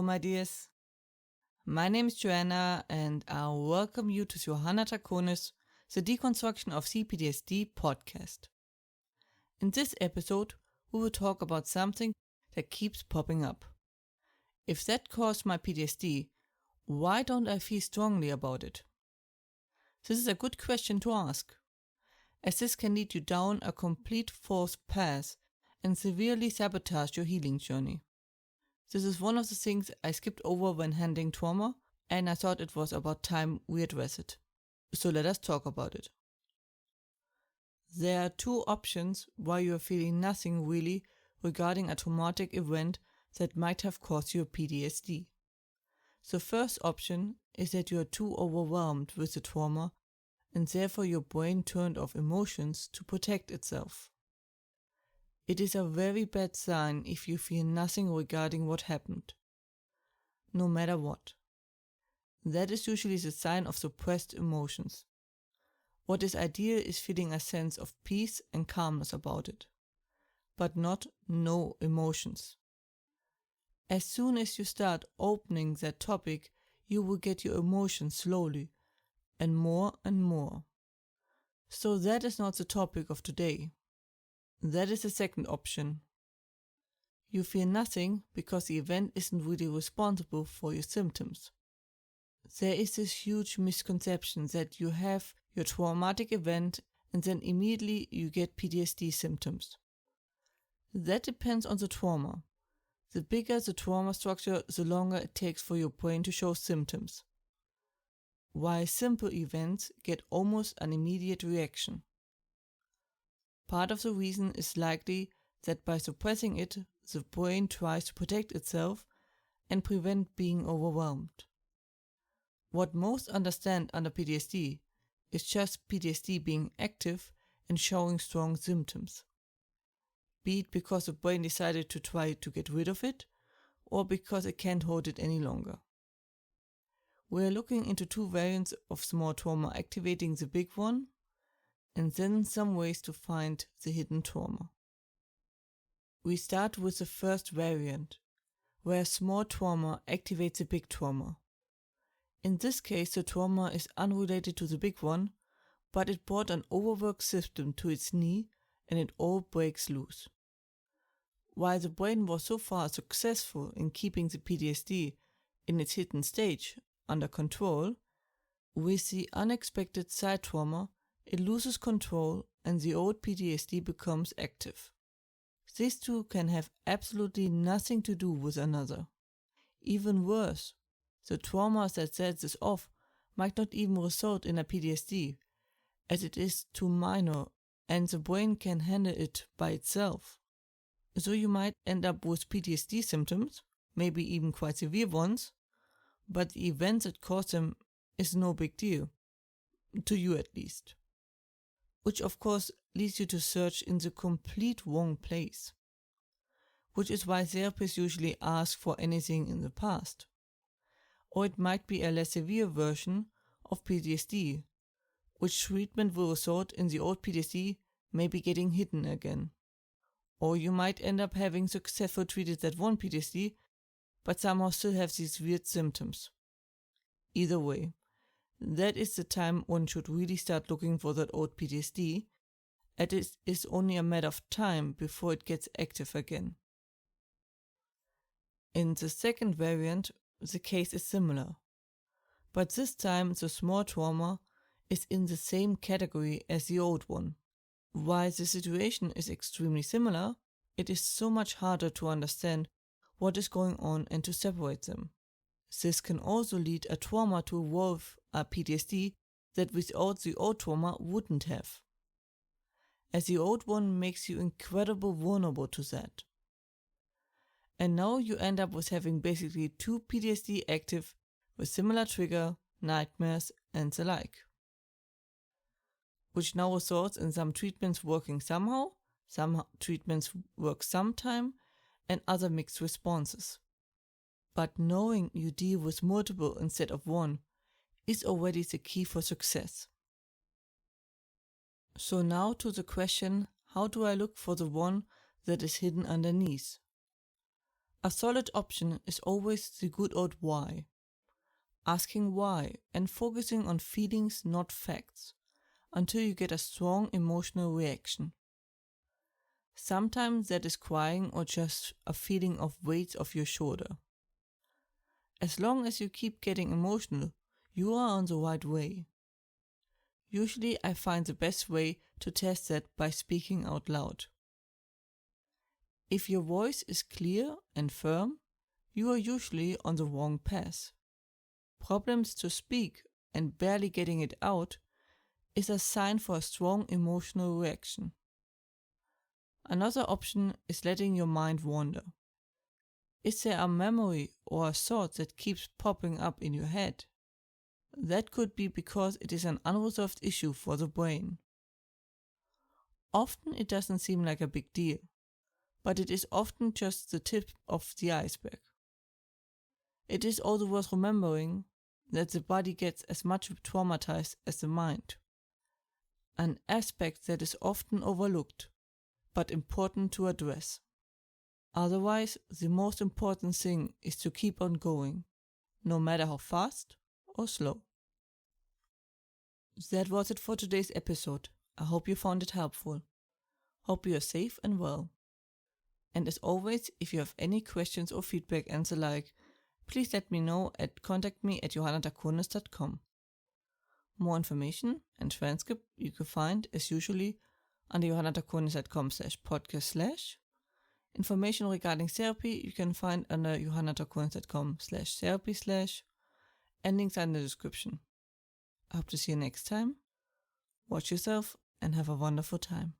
my dears. My name is Joanna and I welcome you to Johanna Draconis, the Deconstruction of C-PTSD podcast. In this episode, we will talk about something that keeps popping up. If that caused my PTSD, why don't I feel strongly about it? This is a good question to ask, as this can lead you down a complete false path and severely sabotage your healing journey. This is one of the things I skipped over when handling trauma, and I thought it was about time we address it. So let us talk about it. There are two options why you are feeling nothing really regarding a traumatic event that might have caused you PTSD. The first option is that you are too overwhelmed with the trauma and therefore your brain turned off emotions to protect itself. It is a very bad sign if you feel nothing regarding what happened, no matter what. That is usually the sign of suppressed emotions. What is ideal is feeling a sense of peace and calmness about it, but not no emotions. As soon as you start opening that topic, you will get your emotions slowly and more and more. So that is not the topic of today. That is the second option. You feel nothing because the event isn't really responsible for your symptoms. There is this huge misconception that you have your traumatic event and then immediately you get PTSD symptoms. That depends on the trauma. The bigger the trauma structure, the longer it takes for your brain to show symptoms, while simple events get almost an immediate reaction. Part of the reason is likely that by suppressing it, the brain tries to protect itself and prevent being overwhelmed. What most understand under PTSD is just PTSD being active and showing strong symptoms, be it because the brain decided to try to get rid of it or because it can't hold it any longer. We are looking into two variants of small trauma activating the big one, and then some ways to find the hidden trauma. We start with the first variant, where small trauma activates the big trauma. In this case, the trauma is unrelated to the big one, but it brought an overworked system to its knee and it all breaks loose. While the brain was so far successful in keeping the PTSD in its hidden stage under control, with the unexpected side trauma, it loses control and the old PTSD becomes active. These two can have absolutely nothing to do with another. Even worse, the trauma that sets this off might not even result in a PTSD, as it is too minor and the brain can handle it by itself. So you might end up with PTSD symptoms, maybe even quite severe ones, but the event that caused them is no big deal, to you at least. Which of course leads you to search in the complete wrong place. Which is why therapists usually ask for anything in the past. Or it might be a less severe version of PTSD, which treatment will result in the old PTSD maybe getting hidden again. Or you might end up having successfully treated that one PTSD, but somehow still have these weird symptoms. Either way, that is the time one should really start looking for that old PTSD, and it is only a matter of time before it gets active again. In the second variant, the case is similar, but this time the small trauma is in the same category as the old one. While the situation is extremely similar, it is so much harder to understand what is going on and to separate them. This can also lead a trauma to evolve a PTSD that without the old trauma wouldn't have, as the old one makes you incredibly vulnerable to that. And now you end up with having basically two PTSD active with similar trigger, nightmares and the like. Which now results in some treatments working somehow, some treatments work sometime, and other mixed responses. But knowing you deal with multiple instead of one is already the key for success. So now to the question, how do I look for the one that is hidden underneath? A solid option is always the good old why. Asking why and focusing on feelings, not facts, until you get a strong emotional reaction. Sometimes that is crying or just a feeling of weight off your shoulder. As long as you keep getting emotional, you are on the right way. Usually I find the best way to test that by speaking out loud. If your voice is clear and firm, you are usually on the wrong path. Problems to speak and barely getting it out is a sign for a strong emotional reaction. Another option is letting your mind wander. Is there a memory or a thought that keeps popping up in your head? That could be because it is an unresolved issue for the brain. Often it doesn't seem like a big deal, but it is often just the tip of the iceberg. It is also worth remembering that the body gets as much traumatized as the mind, an aspect that is often overlooked, but important to address. Otherwise, the most important thing is to keep on going, no matter how fast or slow. That was it for today's episode. I hope you found it helpful. Hope you are safe and well. And as always, if you have any questions or feedback and the like, please let me know at contactme@johannatakunis.com. More information and transcript you can find as usually under johannatakunis.com/podcast/. Information regarding therapy you can find under johannatakunis.com/therapy/, and links are in the description. I hope to see you next time. Watch yourself and have a wonderful time.